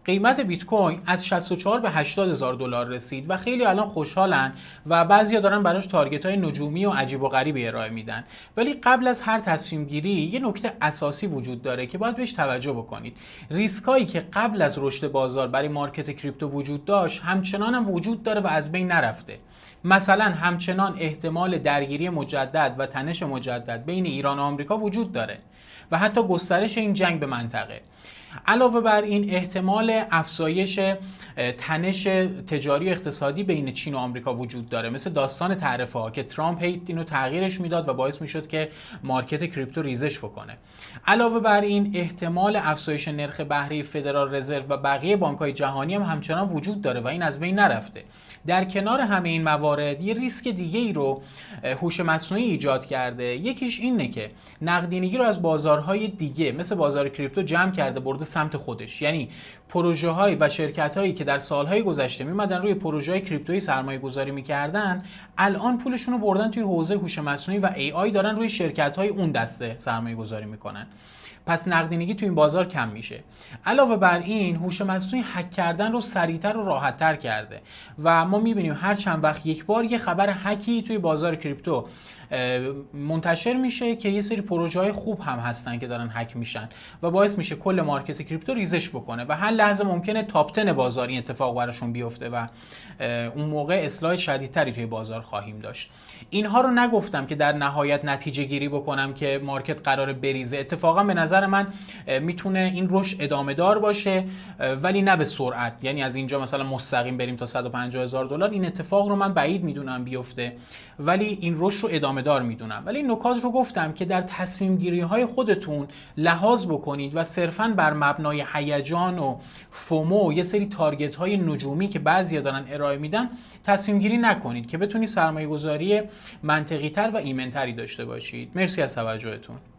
قیمت بیت کوین از 64 به 80 هزار دلار رسید و خیلی الان خوشحالن و بعضیا دارن براش تارگت های نجومی و عجیب و غریبی ارائه میدن. ولی قبل از هر تصمیم گیری یه نکته اساسی وجود داره که باید بهش توجه بکنید. ریسکایی که قبل از رشد بازار برای مارکت کریپتو وجود داشت همچنان هم وجود داره و از بین نرفته. مثلا همچنان احتمال درگیری مجدد و تنش مجدد بین ایران و آمریکا وجود داره و حتی گسترش این جنگ به منطقه. علاوه بر این احتمال افزایش تنش تجاری و اقتصادی بین چین و آمریکا وجود داره، مثل داستان تعرفه ها که ترامپ هی اینو تغییرش میداد و باعث میشد که مارکت کریپتو ریزش بکنه. علاوه بر این احتمال افزایش نرخ بهره فدرال رزرو و بقیه بانک‌های جهانی هم همچنان وجود داره و این از بین نرفته. در کنار همه این موارد یه ریسک دیگه ای رو هوش مصنوعی ایجاد کرده. یکیش اینه که نقدینگی رو از بازارهای دیگه مثل بازار کریپتو جمع کرده برده سمت خودش. یعنی پروژه های و شرکت هایی که در سالهای گذشته میمدن روی پروژه های کریپتویی سرمایه گذاری میکردن، الان پولشون رو بردن توی حوزه هوش مصنوعی و ای آی، دارن روی شرکت های اون دسته سرمایه گذاری میکنن. پس نقدینگی تو این بازار کم میشه. علاوه بر این هوش مصنوعی هک کردن رو سریعتر و راحتتر کرده و ما میبینیم هر چند وقت یک بار یه خبر هکی توی بازار کریپتو منتشر میشه که یه سری پروژه های خوب هم هستن که دارن هک میشن و باعث میشه کل مارکت کریپتو ریزش بکنه و هر لحظه ممکنه تاپ 10 بازار این اتفاق براشون بیفته و اون موقع اصلاح شدیدتری توی بازار خواهیم داشت. اینها رو نگفتم که در نهایت نتیجه گیری بکنم که مارکت قراره بریزه. اتفاقا به نظر من میتونه این رشد ادامه دار باشه ولی نه به سرعت. یعنی از اینجا مثلا مستقیم بریم تا 150 هزار دلار، این اتفاق رو من بعید میدونم بیفته، ولی این رشد رو ادامه دار میدونم. ولی این نکات رو گفتم که در تصمیم گیری های خودتون لحاظ بکنید و صرفاً بر مبنای هیجان و فومو و یه سری تارگت های نجومی که بعضیا دارن ارائه میدن تصمیم گیری نکنید که بتونید سرمایه گذاری منطقی تر و ایمن تری داشته باشید. مرسی از توجهتون.